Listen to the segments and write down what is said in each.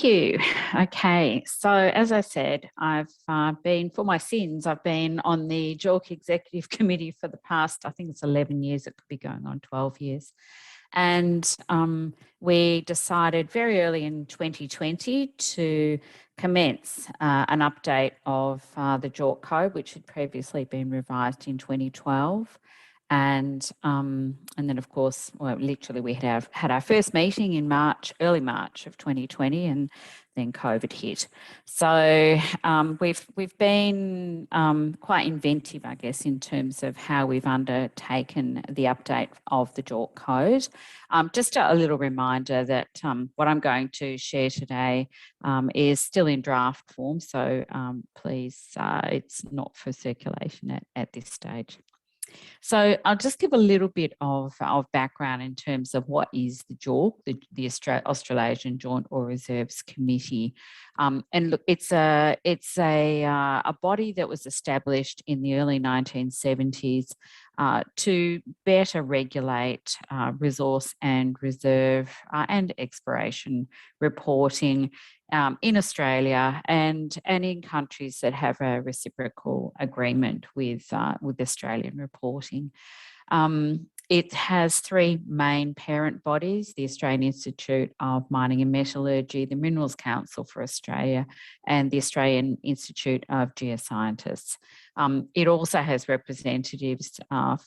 Thank you. Okay, so as I said, I've been, for my sins, I've been on the JORC Executive Committee for the past, I think it's 11 years, it could be going on 12 years. And we decided very early in 2020 to commence an update of the JORC Code, which had previously been revised in 2012. And then, of course, well, literally we had our first meeting in March, early March of 2020, and then COVID hit. So we've been quite inventive, I guess, in terms of how we've undertaken the update of the JORC Code. Just a little reminder that what I'm going to share today is still in draft form, so please, it's not for circulation at this stage. So I'll just give a little bit of background in terms of what is the JORC, the Australasian Joint All Reserves Committee. And look, it's a body that was established in the early 1970s to better regulate resource and reserve and exploration reporting in Australia and in countries that have a reciprocal agreement with Australian reporting. It has three main parent bodies: the Australian Institute of Mining and Metallurgy, the Minerals Council for Australia, and the Australian Institute of Geoscientists. It also has representatives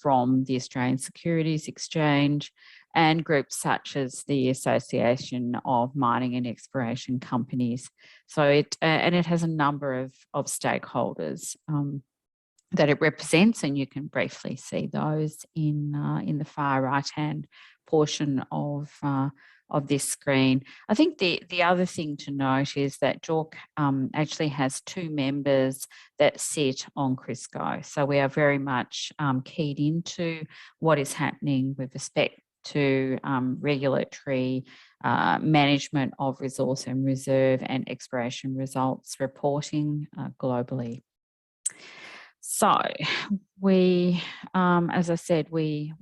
from the Australian Securities Exchange and groups such as the Association of Mining and Exploration Companies. So it has a number of stakeholders that it represents, and you can briefly see those in the far right-hand portion of this screen. I think the other thing to note is that JORC actually has two members that sit on CRISCO. So we are very much keyed into what is happening with respect to regulatory management of resource and reserve and exploration results reporting globally. So we, as I said, we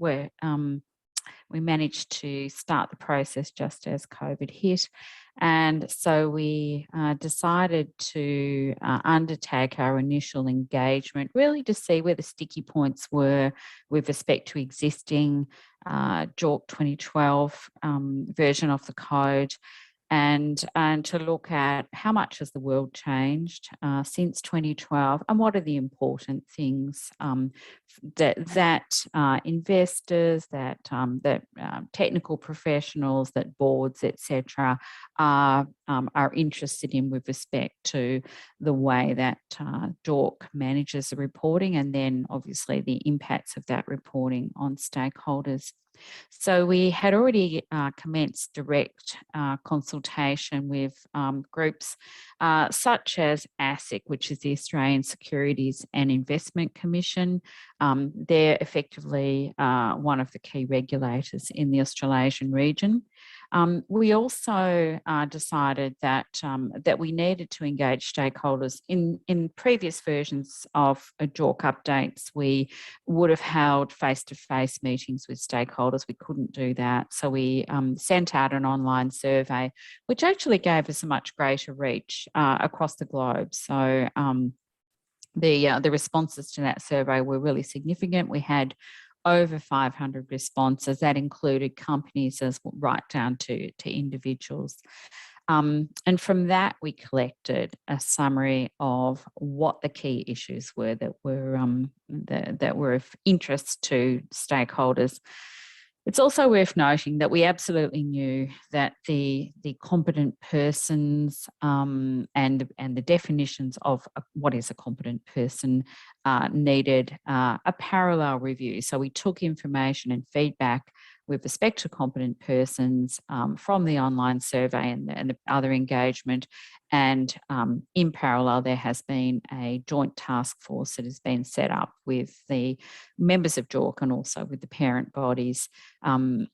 managed to start the process just as COVID hit. And so we decided to undertake our initial engagement, really to see where the sticky points were with respect to existing JORC 2012 version of the code, and to look at how much has the world changed since 2012, and what are the important things that investors, that technical professionals, that boards, etc., are interested in with respect to the way that JORC manages the reporting, and then obviously the impacts of that reporting on stakeholders. So we had already commenced direct consultation with groups such as ASIC, which is the Australian Securities and Investment Commission. They're effectively one of the key regulators in the Australasian region. We also decided that we needed to engage stakeholders. In previous versions of JORC updates, we would have held face-to-face meetings with stakeholders. We couldn't do that. So we sent out an online survey, which actually gave us a much greater reach across the globe. So the responses to that survey were really significant. We had over 500 responses. That included companies as right down to individuals. And from that, we collected a summary of what the key issues were that were of interest to stakeholders. It's also worth noting that we absolutely knew that the competent persons and the definitions of what is a competent person needed a parallel review. So we took information and feedback with respect to competent persons from the online survey and the other engagement. And in parallel, there has been a joint task force that has been set up with the members of JORC and also with the parent bodies. And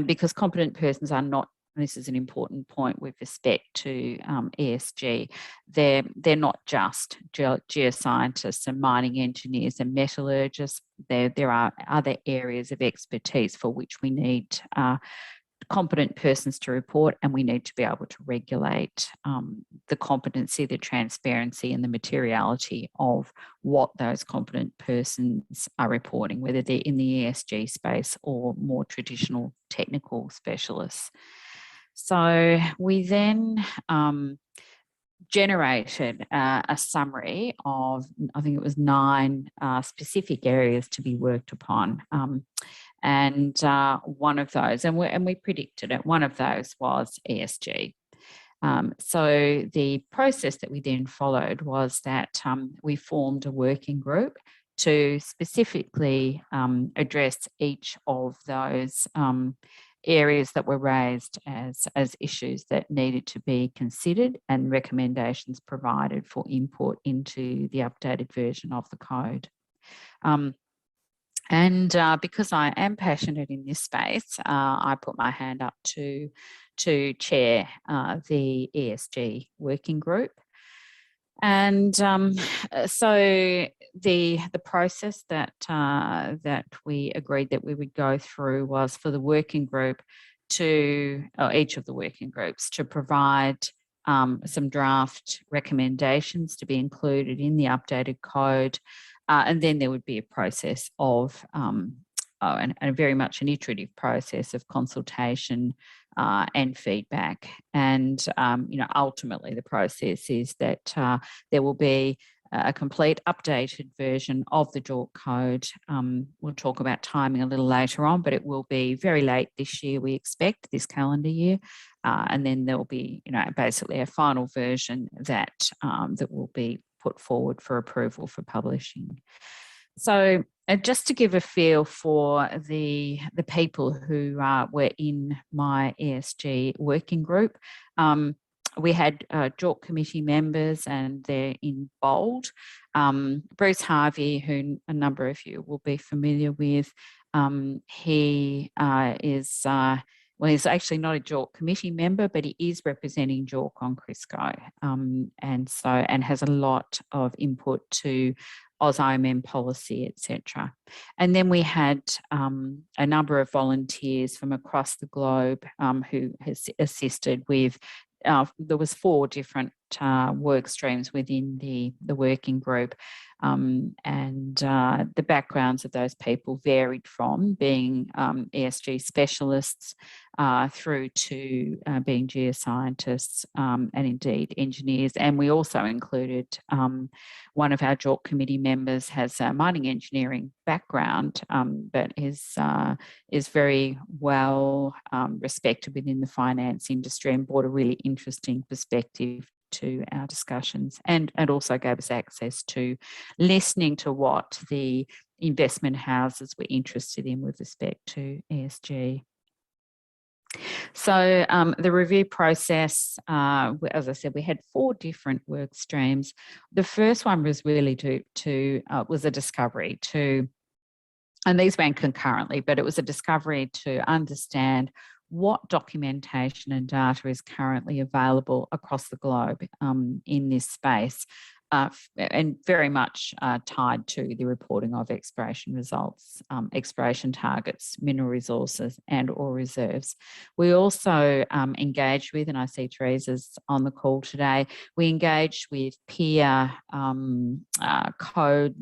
because competent persons are not, and this is an important point with respect to ESG, they're not just geoscientists and mining engineers and metallurgists. There are other areas of expertise for which we need competent persons to report, and we need to be able to regulate the competency, the transparency and the materiality of what those competent persons are reporting, whether they're in the ESG space or more traditional technical specialists. So we then generated a summary of, I think it was 9 specific areas to be worked upon. And one of those, and we predicted it, one of those was ESG. So the process that we then followed was that we formed a working group to specifically address each of those areas that were raised as issues that needed to be considered and recommendations provided for input into the updated version of the code. Because I am passionate in this space, I put my hand up to chair the ESG working group. And so the process that we agreed that we would go through was for the working group each of the working groups to provide some draft recommendations to be included in the updated code. And then there would be a process of, and very much an iterative process of consultation and feedback. And, ultimately the process is that there will be a complete updated version of the JORC Code. We'll talk about timing a little later on, but it will be very late this year, we expect, this calendar year. And then there will be, basically a final version that will be put forward for approval for publishing. So just to give a feel for the people who were in my ESG working group, we had JORC committee members, and they're in bold. Bruce Harvey, who a number of you will be familiar with, he is... well, he's actually not a JORC committee member, but he is representing JORC on Crisco, and has a lot of input to AusIMM policy, etc. And then we had a number of volunteers from across the globe who has assisted with. There was 4 different work streams within the working group, and the backgrounds of those people varied from being ESG specialists through to being geoscientists and indeed engineers. And we also included one of our JORC committee members has a mining engineering background, but is very well respected within the finance industry and brought a really interesting perspective to our discussions, and also gave us access to listening to what the investment houses were interested in with respect to ESG. So the review process, as I said, we had 4 different work streams. The first one was really was a discovery and these ran concurrently, but it was a discovery to understand what documentation and data is currently available across the globe in this space, and very much tied to the reporting of exploration results, exploration targets, mineral resources and or reserves. We also engaged with, and I see Teresa's on the call today, we engaged with peer code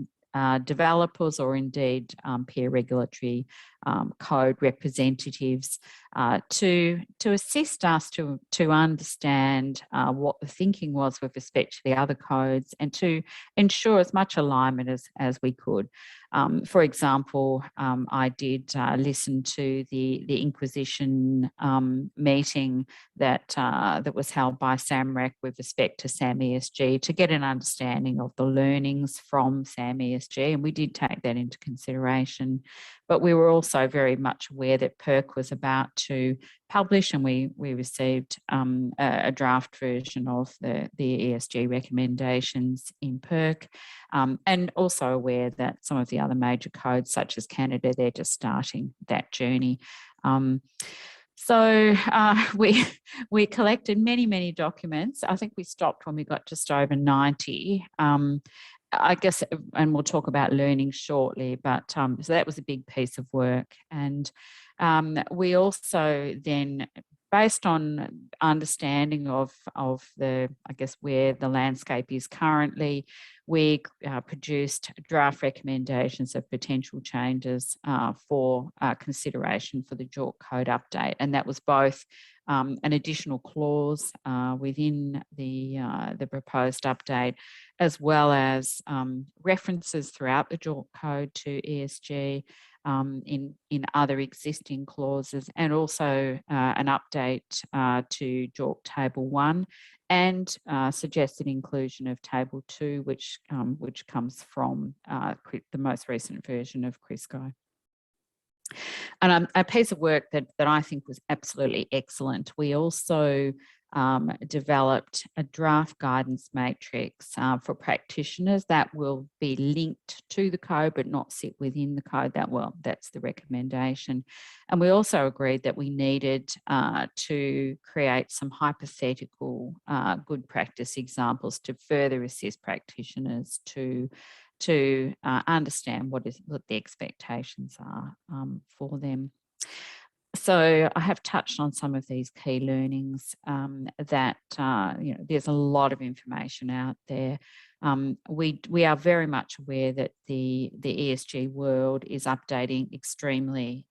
developers or indeed peer regulatory code representatives to assist us to understand what the thinking was with respect to the other codes and to ensure as much alignment as we could. For example, I did listen to the Inquisition meeting that was held by SAMREC with respect to SAM ESG to get an understanding of the learnings from SAM ESG, and we did take that into consideration. But we were also very much aware that PERC was about to publish, and we received a draft version of the ESG recommendations in PERC, and also aware that some of the other major codes, such as Canada, they're just starting that journey. So we collected many documents. I think we stopped when we got just over 90. I guess, and we'll talk about learning shortly, but so that was a big piece of work. And we also then, based on understanding of the, I guess, where the landscape is currently, we produced draft recommendations of potential changes for consideration for the JORC Code update. And that was both an additional clause within the proposed update, as well as references throughout the JORC Code to ESG in other existing clauses, and also an update to JORC Table 1 and suggested inclusion of Table 2, which comes from the most recent version of CRISCO. And a piece of work that I think was absolutely excellent. We also developed a draft guidance matrix for practitioners that will be linked to the code but not sit within the code. That's the recommendation. And we also agreed that we needed to create some hypothetical good practice examples to further assist practitioners to understand what the expectations are for them. So I have touched on some of these key learnings that, there's a lot of information out there. We are very much aware that the ESG world is updating extremely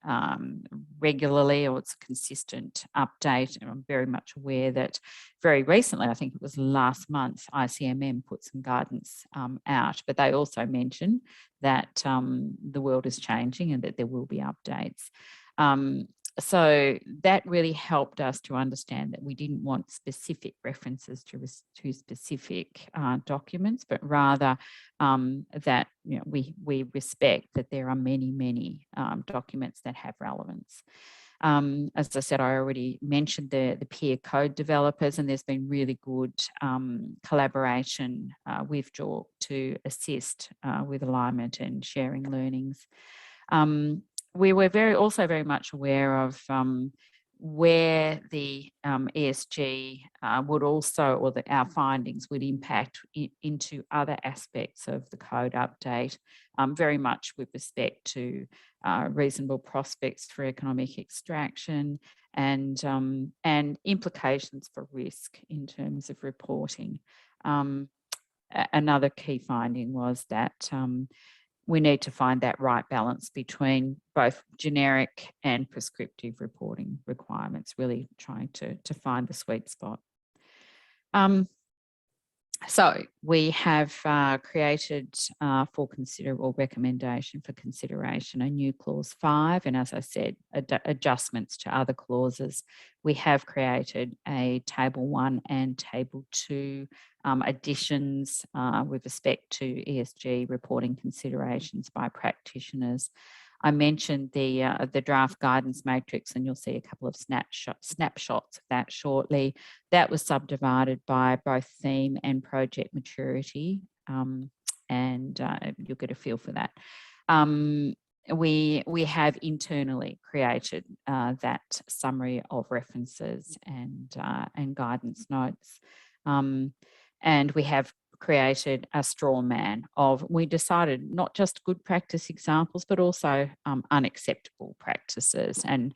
regularly, or it's a consistent update. And I'm very much aware that very recently, I think it was last month, ICMM put some guidance out, but they also mentioned that the world is changing and that there will be updates. So that really helped us to understand that we didn't want specific references to specific documents, but rather that we respect that there are many documents that have relevance. As I said, I already mentioned the peer code developers, and there's been really good collaboration with JORC to assist with alignment and sharing learnings. We were also very much aware of where the ESG would also, or our findings would impact into other aspects of the code update, very much with respect to reasonable prospects for economic extraction and implications for risk in terms of reporting. Another key finding was that we need to find that right balance between both generic and prescriptive reporting requirements, really trying to find the sweet spot. So we have created for considerable recommendation for consideration a new clause 5, and as I said, adjustments to other clauses. We have created a table 1 and table 2 additions with respect to ESG reporting considerations by practitioners. I mentioned the draft guidance matrix, and you'll see a couple of snapshots of that shortly. That was subdivided by both theme and project maturity, and you'll get a feel for that. We have internally created that summary of references and guidance notes, and we have created a straw man we decided not just good practice examples, but also unacceptable practices. And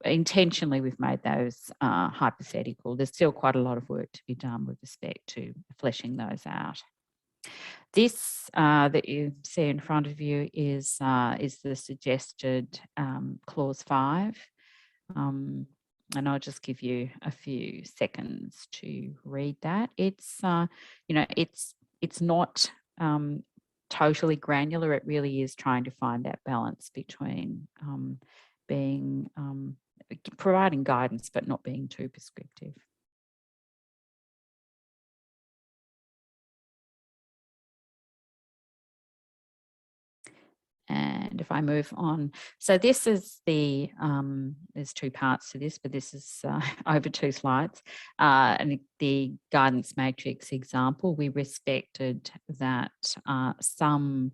intentionally, we've made those hypothetical. There's still quite a lot of work to be done with respect to fleshing those out. This that you see in front of you is the suggested clause 5. And I'll just give you a few seconds to read that. It's it's not totally granular. It really is trying to find that balance between providing guidance but not being too prescriptive. And if I move on, so this is there's 2 parts to this, but this is over 2 slides. And the guidance matrix example, we respected that some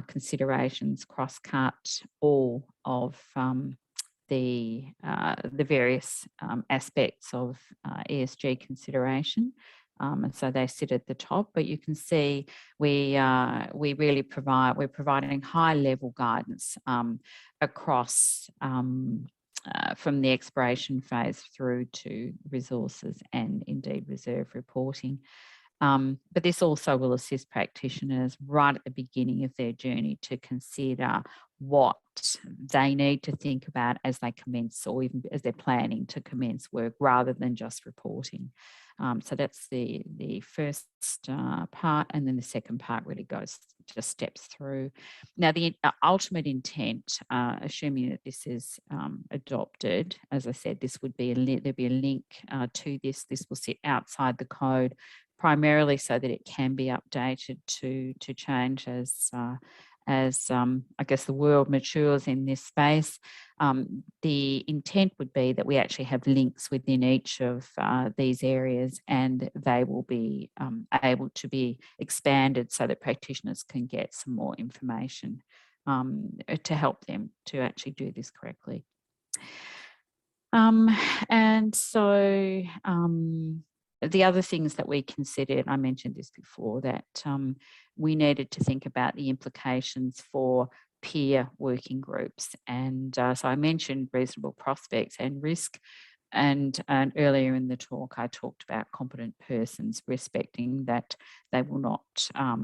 considerations cross-cut all of the various aspects of ESG consideration. And so they sit at the top, but you can see we're providing high level guidance across from the exploration phase through to resources and indeed reserve reporting. But this also will assist practitioners right at the beginning of their journey to consider what they need to think about as they commence, or even as they're planning to commence work, rather than just reporting. So that's the first part, and then the second part really just steps through. Now, the ultimate intent, assuming that this is adopted, as I said, this would be there'd be a link to this. This will sit outside the code, primarily so that it can be updated to change as I guess the world matures in this space. The intent would be that we actually have links within each of these areas, and they will be able to be expanded so that practitioners can get some more information to help them to actually do this correctly. And so the other things that we considered, I mentioned this before, that we needed to think about the implications for peer working groups. And so I mentioned reasonable prospects and risk. And earlier in the talk, I talked about competent persons, respecting that they will not, I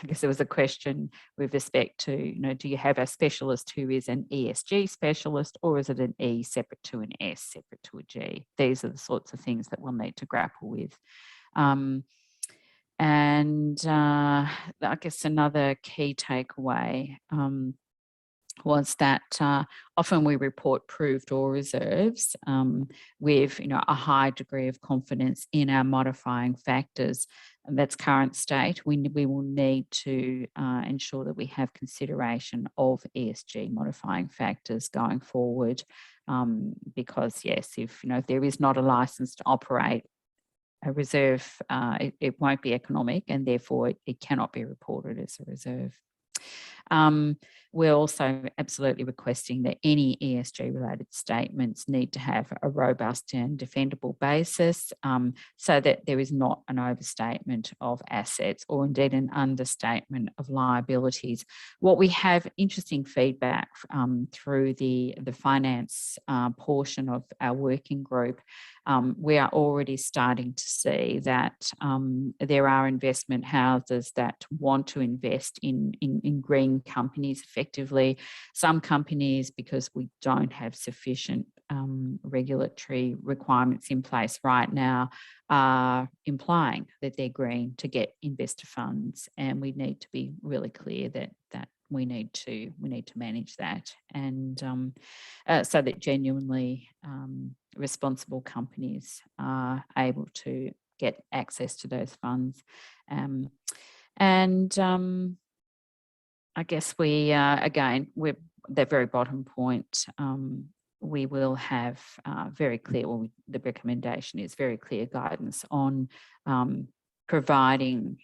guess there was a question with respect to, do you have a specialist who is an ESG specialist, or is it an E separate to an S, separate to a G? These are the sorts of things that we'll need to grapple with. I guess another key takeaway was that often we report proved ore reserves with a high degree of confidence in our modifying factors. And that's current state. We will need to ensure that we have consideration of ESG modifying factors going forward, because yes, if there is not a license to operate a reserve, it won't be economic, and therefore it cannot be reported as a reserve. We're also absolutely requesting that any ESG related statements need to have a robust and defendable basis, so that there is not an overstatement of assets or indeed an understatement of liabilities. What we have interesting feedback through the finance portion of our working group, we are already starting to see that there are investment houses that want to invest in green companies effectively. Some companies, because we don't have sufficient regulatory requirements in place right now, are implying that they're green to get investor funds, and we need to be really clear that we need to manage that, and so that genuinely responsible companies are able to get access to those funds. I guess we, again, we're the very bottom point, we will have very clear, well, the recommendation is very clear guidance on providing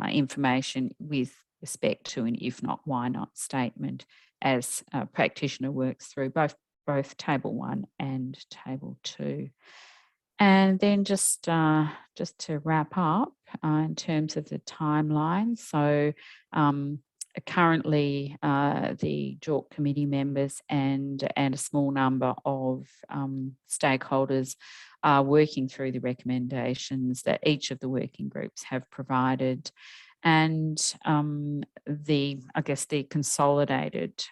information with respect to an if not, why not statement as a practitioner works through both Table 1 and Table 2. And then just to wrap up in terms of the timeline. So currently the JORC committee members and a small number of stakeholders are working through the recommendations that each of the working groups have provided. And the consolidated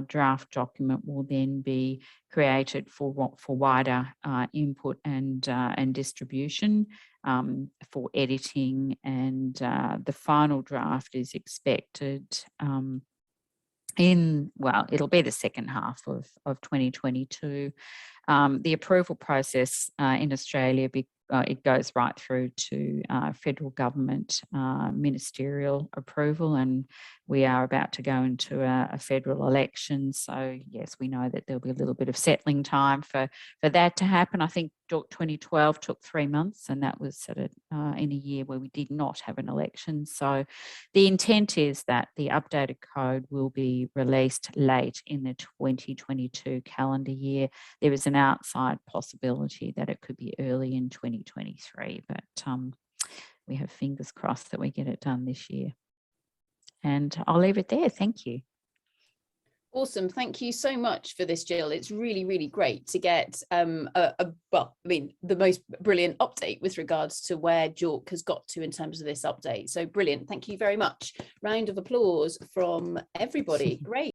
draft document will then be created for wider input and distribution for editing, and the final draft is expected it'll be the second half of 2022. The approval process in Australia, it goes right through to federal government ministerial approval, and we are about to go into a federal election. So yes, we know that there'll be a little bit of settling time for that to happen. I think JORC 2012 took 3 months, and that was in a year where we did not have an election. So the intent is that the updated code will be released late in the 2022 calendar year. There is an outside possibility that it could be early in 2023, but we have fingers crossed that we get it done this year. And I'll leave it there. Thank you. Awesome. Thank you so much for this, Jill. It's really, really great to get the most brilliant update with regards to where JORC has got to in terms of this update. So brilliant. Thank you very much. Round of applause from everybody. Great.